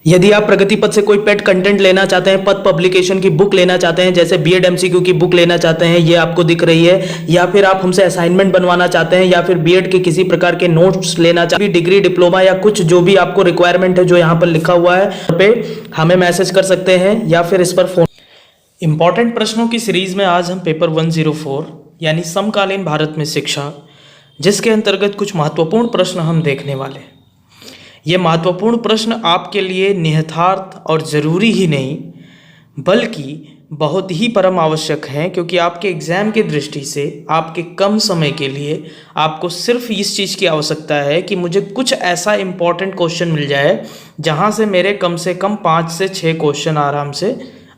यदि आप प्रगति पथ से कोई पेड कंटेंट लेना चाहते हैं, पथ पब्लिकेशन की बुक लेना चाहते हैं, जैसे बीएड एमसीक्यू की बुक लेना चाहते हैं, ये आपको दिख रही है, या फिर आप हमसे असाइनमेंट बनवाना चाहते हैं, या फिर बीएड के किसी प्रकार के नोट्स लेना चाहते हैं, डिग्री डिप्लोमा या कुछ जो भी आपको रिक्वायरमेंट है जो यहाँ पर लिखा हुआ है पे हमें मैसेज कर सकते हैं या फिर इस पर फोन। इंपॉर्टेंट प्रश्नों की सीरीज में आज हम पेपर 104 यानी समकालीन भारत में शिक्षा, जिसके अंतर्गत कुछ महत्वपूर्ण प्रश्न हम देखने वाले हैं। ये महत्वपूर्ण प्रश्न आपके लिए निहितार्थ और ज़रूरी ही नहीं बल्कि बहुत ही परम आवश्यक हैं, क्योंकि आपके एग्ज़ाम की दृष्टि से आपके कम समय के लिए आपको सिर्फ इस चीज़ की आवश्यकता है कि मुझे कुछ ऐसा इम्पॉर्टेंट क्वेश्चन मिल जाए जहाँ से मेरे कम से कम 5 से 6 क्वेश्चन आराम से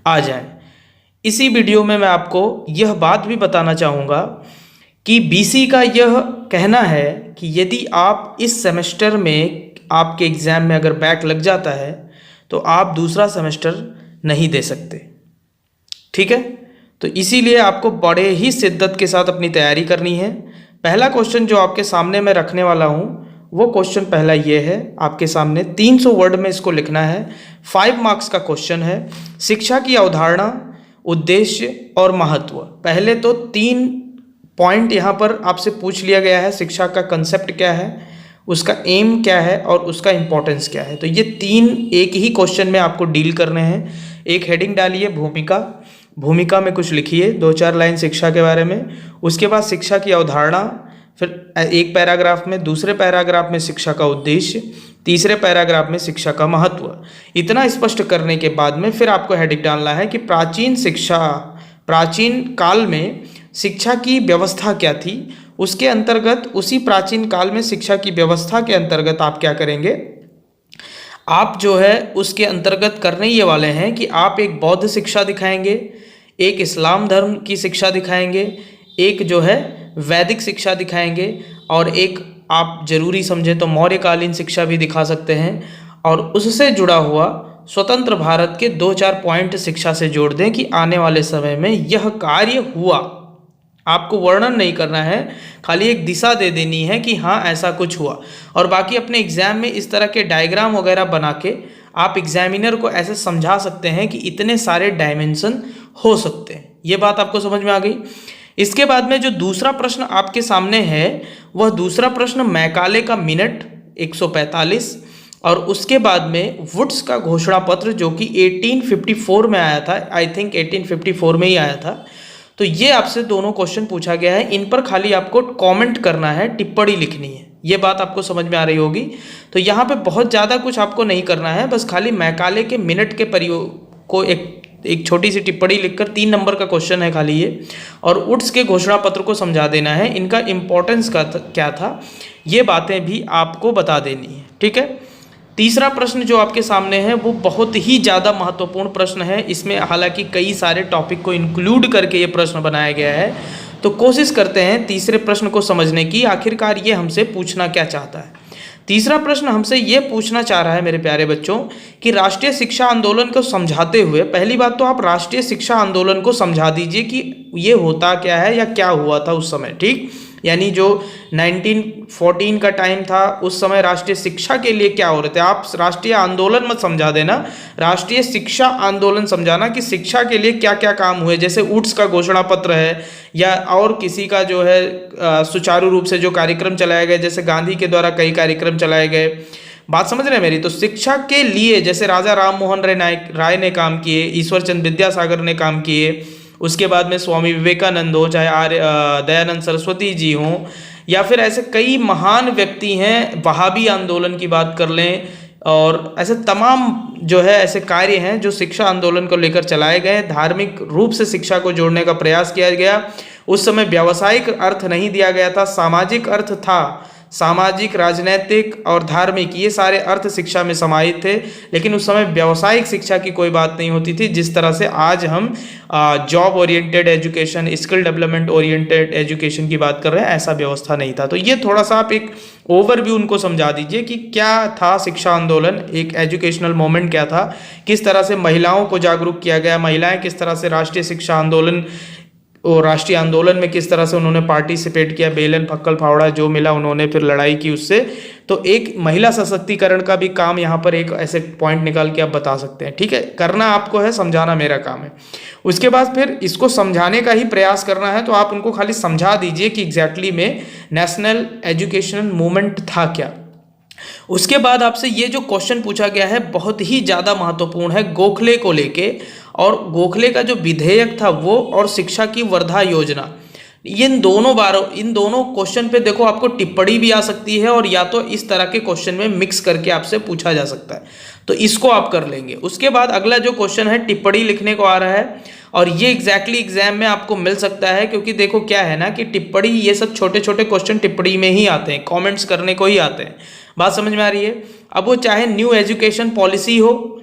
आ जाएं। इसी वीडियो में मैं आपको यह बात भी बताना चाहूँगा कि बीसी का यह कहना है कि यदि आप इस सेमेस्टर में आपके एग्ज़ाम में अगर बैक लग जाता है तो आप दूसरा सेमेस्टर नहीं दे सकते। ठीक है, तो इसीलिए आपको बड़े ही शिद्दत के साथ अपनी तैयारी करनी है। पहला क्वेश्चन जो आपके सामने मैं रखने वाला हूँ वो क्वेश्चन पहला ये है, आपके सामने 300 वर्ड में इसको लिखना है। 5 मार्क्स का क्वेश्चन है। शिक्षा की अवधारणा, उद्देश्य और महत्व। पहले तो 3 पॉइंट यहाँ पर आपसे पूछ लिया गया है। शिक्षा का कंसेप्ट क्या है, उसका एम क्या है और उसका इम्पोर्टेंस क्या है। तो ये 3 एक ही क्वेश्चन में आपको डील करने हैं। एक हेडिंग डालिए भूमिका, भूमिका में कुछ लिखिए 2-4 लाइन शिक्षा के बारे में। उसके बाद शिक्षा की अवधारणा, फिर एक पैराग्राफ में, दूसरे पैराग्राफ में शिक्षा का उद्देश्य, तीसरे पैराग्राफ में शिक्षा का महत्व। इतना स्पष्ट करने के बाद में फिर आपको हेडिंग डालना है कि प्राचीन शिक्षा, प्राचीन काल में शिक्षा की व्यवस्था क्या थी। उसके अंतर्गत, उसी प्राचीन काल में शिक्षा की व्यवस्था के अंतर्गत आप क्या करेंगे, आप जो है उसके अंतर्गत करने ये वाले हैं कि आप एक बौद्ध शिक्षा दिखाएंगे, एक इस्लाम धर्म की शिक्षा दिखाएंगे, एक जो है वैदिक शिक्षा दिखाएंगे और एक आप जरूरी समझें तो मौर्यकालीन शिक्षा भी दिखा सकते हैं। और उससे जुड़ा हुआ स्वतंत्र भारत के 2-4 पॉइंट शिक्षा से जोड़ दें कि आने वाले समय में यह कार्य हुआ। आपको वर्णन नहीं करना है, खाली एक दिशा दे देनी है कि हाँ ऐसा कुछ हुआ। और बाकी अपने एग्जाम में इस तरह के डायग्राम वगैरह बना के आप एग्जामिनर को ऐसे समझा सकते हैं कि इतने सारे डायमेंशन हो सकते हैं। ये बात आपको समझ में आ गई। इसके बाद में जो दूसरा प्रश्न आपके सामने है वह दूसरा प्रश्न मैकाले का मिनट 145 और उसके बाद में वुड्स का घोषणा पत्र जो कि 1854 में आया था। आई थिंक 1854 में ही आया था। तो ये आपसे दोनों क्वेश्चन पूछा गया है, इन पर खाली आपको कमेंट करना है, टिप्पणी लिखनी है। ये बात आपको समझ में आ रही होगी। तो यहाँ पे बहुत ज़्यादा कुछ आपको नहीं करना है, बस खाली मैकाले के मिनट के प्रयोग को एक छोटी सी टिप्पणी लिखकर 3 नंबर का क्वेश्चन है खाली ये, और वुड्स के घोषणा पत्र को समझा देना है। इनका इम्पोर्टेंस क्या था ये बातें भी आपको बता देनी है। ठीक है, तीसरा प्रश्न जो आपके सामने है वो बहुत ही ज़्यादा महत्वपूर्ण प्रश्न है। इसमें हालांकि कई सारे टॉपिक को इंक्लूड करके ये प्रश्न बनाया गया है। तो कोशिश करते हैं तीसरे प्रश्न को समझने की, आखिरकार ये हमसे पूछना क्या चाहता है। तीसरा प्रश्न हमसे ये पूछना चाह रहा है मेरे प्यारे बच्चों कि राष्ट्रीय शिक्षा आंदोलन को समझाते हुए, पहली बात तो आप राष्ट्रीय शिक्षा आंदोलन को समझा दीजिए कि ये होता क्या है या क्या हुआ था उस समय। ठीक, यानी जो 1914 का टाइम था उस समय राष्ट्रीय शिक्षा के लिए क्या हो रहे थे। आप राष्ट्रीय आंदोलन मत समझा देना, राष्ट्रीय शिक्षा आंदोलन समझाना कि शिक्षा के लिए क्या क्या काम हुए। जैसे वुड्स का घोषणा पत्र है या और किसी का जो है सुचारू रूप से जो कार्यक्रम चलाए गए, जैसे गांधी के द्वारा कई कार्यक्रम चलाए गए। बात समझ रहे हैं मेरी। तो शिक्षा के लिए जैसे राजा राम मोहन राय ने काम किए, ईश्वर चंद्र विद्यासागर ने काम किए, उसके बाद में स्वामी विवेकानंद हो, चाहे दयानंद सरस्वती जी हों, या फिर ऐसे कई महान व्यक्ति हैं। वहाबी आंदोलन की बात कर लें, और ऐसे तमाम जो है ऐसे कार्य हैं जो शिक्षा आंदोलन को लेकर चलाए गए। धार्मिक रूप से शिक्षा को जोड़ने का प्रयास किया गया। उस समय व्यावसायिक अर्थ नहीं दिया गया था, सामाजिक अर्थ था। सामाजिक, राजनैतिक और धार्मिक ये सारे अर्थ शिक्षा में समाहित थे। लेकिन उस समय व्यावसायिक शिक्षा की कोई बात नहीं होती थी, जिस तरह से आज हम job oriented education, skill development oriented education की बात कर रहे हैं, ऐसा व्यवस्था नहीं था। तो ये थोड़ा सा आप एक ओवरव्यू उनको समझा दीजिए कि क्या था शिक्षा आंदोलन, एक एजुकेशनल मोमेंट क्या था, किस तरह से महिलाओं को जागरूक किया गया, महिलाएं किस तरह से राष्ट्रीय शिक्षा आंदोलन वो राष्ट्रीय आंदोलन में किस तरह से उन्होंने पार्टिसिपेट किया, बेलन फक्कल फावड़ा जो मिला उन्होंने फिर लड़ाई की उससे। तो एक महिला सशक्तिकरण का भी काम यहाँ पर एक ऐसे पॉइंट निकाल के आप बता सकते हैं। ठीक है, करना आपको है, समझाना मेरा काम है। उसके बाद फिर इसको समझाने का ही प्रयास करना है, तो आप उनको खाली समझा दीजिए कि एग्जैक्टली में नेशनल एजुकेशन मूवमेंट था क्या। उसके बाद आपसे ये जो क्वेश्चन पूछा गया है बहुत ही ज़्यादा महत्वपूर्ण है गोखले को लेके, और गोखले का जो विधेयक था वो और शिक्षा की वर्धा योजना, इन दोनों क्वेश्चन पे देखो आपको टिप्पणी भी आ सकती है और या तो इस तरह के क्वेश्चन में मिक्स करके आपसे पूछा जा सकता है, तो इसको आप कर लेंगे। उसके बाद अगला जो क्वेश्चन है टिप्पणी लिखने को आ रहा है, और ये एग्जैक्टली एग्जाम में आपको मिल सकता है, क्योंकि देखो क्या है ना कि टिप्पणी ये सब छोटे छोटे क्वेश्चन टिप्पणी में ही आते हैं, कमेंट्स करने को ही आते हैं। बात समझ में आ रही है। अब वो चाहे न्यू एजुकेशन पॉलिसी हो,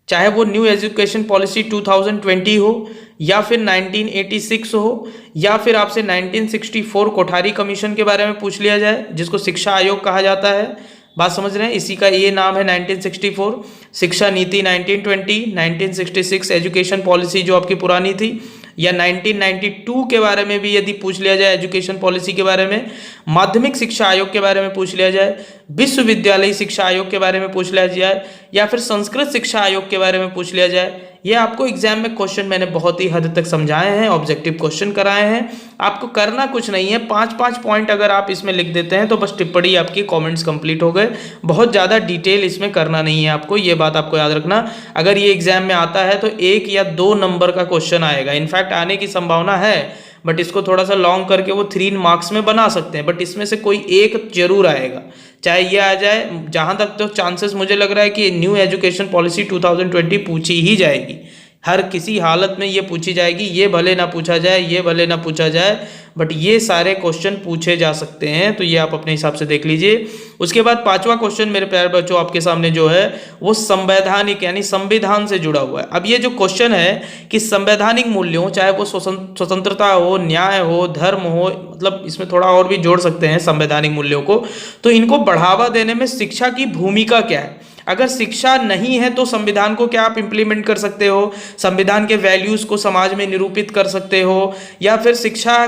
चाहे वो न्यू एजुकेशन पॉलिसी 2020 हो, या फिर 1986 हो, या फिर आपसे 1964 कोठारी कमीशन के बारे में पूछ लिया जाए जिसको शिक्षा आयोग कहा जाता है। बात समझ रहे हैं, इसी का ये नाम है 1964। शिक्षा नीति 1920, 1966 एजुकेशन पॉलिसी जो आपकी पुरानी थी, या 1992 के बारे में भी यदि पूछ लिया जाए एजुकेशन पॉलिसी के बारे में, माध्यमिक शिक्षा आयोग के बारे में पूछ लिया जाए, विश्वविद्यालय शिक्षा आयोग के बारे में पूछ लिया जाए, या फिर संस्कृत शिक्षा आयोग के बारे में पूछ लिया जाए। ये आपको एग्जाम में क्वेश्चन मैंने बहुत ही हद तक समझाए हैं, ऑब्जेक्टिव क्वेश्चन कराए हैं। आपको करना कुछ नहीं है, 5-5 पॉइंट अगर आप इसमें लिख देते हैं तो बस टिप्पणी आपकी कमेंट्स कंप्लीट हो गए। बहुत ज़्यादा डिटेल इसमें करना नहीं है आपको, ये बात आपको याद रखना। अगर ये एग्जाम में आता है तो 1 या 2 नंबर का क्वेश्चन आएगा, इनफैक्ट आने की संभावना है, बट इसको थोड़ा सा लॉन्ग करके वो 3 मार्क्स में बना सकते हैं, बट इसमें से कोई एक जरूर आएगा, चाहे ये आ जाए। जहाँ तक तो चांसेस मुझे लग रहा है कि न्यू एजुकेशन पॉलिसी 2020 पूछी ही जाएगी, हर किसी हालत में ये पूछी जाएगी। ये भले ना पूछा जाए, ये भले ना पूछा जाए, बट ये सारे क्वेश्चन पूछे जा सकते हैं, तो ये आप अपने हिसाब से देख लीजिए। उसके बाद 5वां क्वेश्चन मेरे प्यारे बच्चों आपके सामने जो है वो संवैधानिक यानी संविधान से जुड़ा हुआ है। अब ये जो क्वेश्चन है कि संवैधानिक मूल्यों, चाहे वो स्वतंत्रता हो, न्याय हो, धर्म हो, मतलब इसमें थोड़ा और भी जोड़ सकते हैं संवैधानिक मूल्यों को, तो इनको बढ़ावा देने में शिक्षा की भूमिका क्या है। अगर शिक्षा नहीं है तो संविधान को क्या आप इम्प्लीमेंट कर सकते हो, संविधान के वैल्यूज को समाज में निरूपित कर सकते हो, या फिर शिक्षा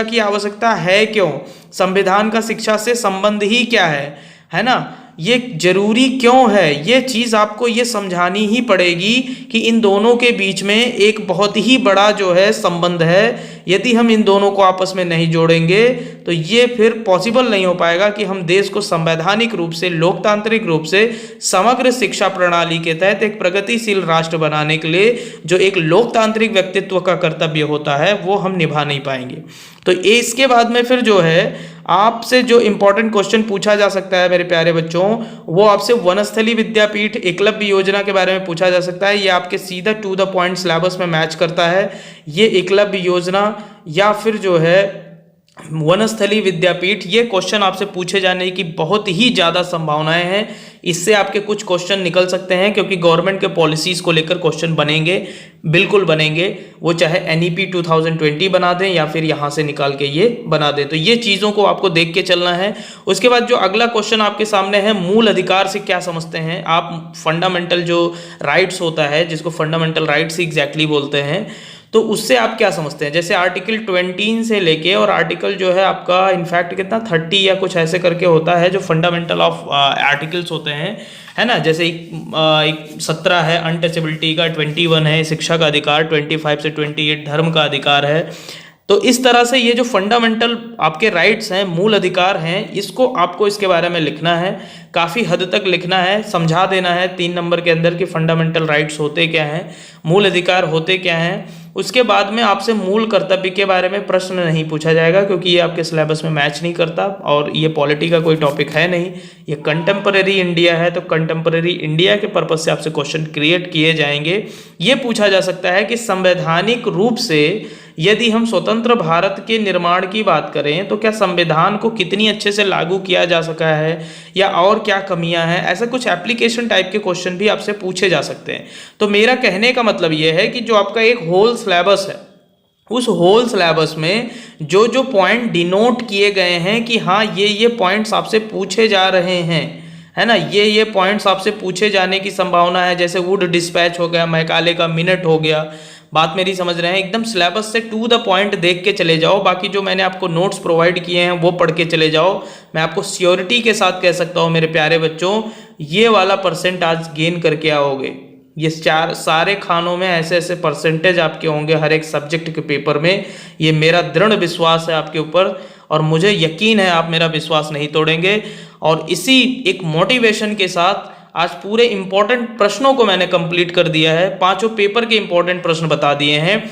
की आवश्यकता है क्यों, संविधान का शिक्षा से संबंध ही क्या है ना, ये जरूरी क्यों है, ये चीज़ आपको ये समझानी ही पड़ेगी कि इन दोनों के बीच में एक बहुत ही बड़ा जो है संबंध है। यदि हम इन दोनों को आपस में नहीं जोड़ेंगे तो ये फिर पॉसिबल नहीं हो पाएगा कि हम देश को संवैधानिक रूप से, लोकतांत्रिक रूप से समग्र शिक्षा प्रणाली के तहत एक प्रगतिशील राष्ट्र बनाने के लिए जो एक लोकतांत्रिक व्यक्तित्व का कर्तव्य होता है वो हम निभा नहीं पाएंगे। तो इसके बाद में फिर जो है आपसे जो इंपॉर्टेंट क्वेश्चन पूछा जा सकता है मेरे प्यारे बच्चों, वो आपसे वनस्थली विद्यापीठ एकलव्य योजना के बारे में पूछा जा सकता है। ये आपके सीधा टू द पॉइंट सिलेबस में मैच करता है, ये एकलव्य योजना या फिर जो है वनस्थली विद्यापीठ, ये क्वेश्चन आपसे पूछे जाने की बहुत ही ज़्यादा संभावनाएं हैं। इससे आपके कुछ क्वेश्चन निकल सकते हैं क्योंकि गवर्नमेंट के पॉलिसीज़ को लेकर क्वेश्चन बनेंगे, बिल्कुल बनेंगे, वो चाहे NEP 2020 बना दें या फिर यहाँ से निकाल के ये बना दें। तो ये चीज़ों को आपको देख के चलना है। उसके बाद जो अगला क्वेश्चन आपके सामने है, मूल अधिकार से क्या समझते हैं आप। फंडामेंटल जो राइट्स होता है, जिसको फंडामेंटल राइट्स एग्जैक्टली बोलते हैं, तो उससे आप क्या समझते हैं। जैसे आर्टिकल 20 से लेके और आर्टिकल जो है आपका इनफैक्ट कितना 30 या कुछ ऐसे करके होता है जो फंडामेंटल ऑफ आर्टिकल्स होते हैं, है ना। जैसे एक 17 है अनटचेबिलिटी का, 21 है शिक्षा का अधिकार, 25 से 28 धर्म का अधिकार है। तो इस तरह से ये जो फंडामेंटल आपके राइट्स हैं, मूल अधिकार हैं, इसको आपको इसके बारे में लिखना है, काफ़ी हद तक लिखना है, समझा देना है 3 नंबर के अंदर कि फंडामेंटल राइट्स होते क्या हैं, मूल अधिकार होते क्या हैं। उसके बाद में आपसे मूल कर्तव्य के बारे में प्रश्न नहीं पूछा जाएगा क्योंकि ये आपके सिलेबस में मैच नहीं करता और ये पॉलिटी का कोई टॉपिक है नहीं, ये कंटेम्परेरी इंडिया है। तो कंटेम्परेरी इंडिया के पर्पज से आपसे क्वेश्चन क्रिएट किए जाएंगे। ये पूछा जा सकता है कि संवैधानिक रूप से यदि हम स्वतंत्र भारत के निर्माण की बात करें तो क्या संविधान को कितनी अच्छे से लागू किया जा सका है या और क्या कमियां हैं। ऐसा कुछ एप्लीकेशन टाइप के क्वेश्चन भी आपसे पूछे जा सकते हैं। तो मेरा कहने का मतलब ये है कि जो आपका एक होल सिलेबस है, उस होल सिलेबस में जो जो पॉइंट डिनोट किए गए हैं कि हाँ ये पॉइंट्स आपसे पूछे जा रहे हैं, है ना, ये पॉइंट्स आपसे पूछे जाने की संभावना है। जैसे वुड डिस्पैच हो गया, मैकाले का मिनट हो गया, बात मेरी समझ रहे हैं? एकदम सिलेबस से टू द पॉइंट देख के चले जाओ। बाकी जो मैंने आपको नोट्स प्रोवाइड किए हैं वो पढ़ के चले जाओ। मैं आपको श्योरिटी के साथ कह सकता हूँ मेरे प्यारे बच्चों, ये वाला परसेंट आज गेन करके आओगे। ये चार सारे खानों में ऐसे ऐसे परसेंटेज आपके होंगे हर एक सब्जेक्ट के पेपर में। ये मेरा दृढ़ विश्वास है आपके ऊपर, और मुझे यकीन है आप मेरा विश्वास नहीं तोड़ेंगे। और इसी एक मोटिवेशन के साथ आज पूरे इंपॉर्टेंट प्रश्नों को मैंने कंप्लीट कर दिया है, पांचों पेपर के इंपॉर्टेंट प्रश्न बता दिए हैं।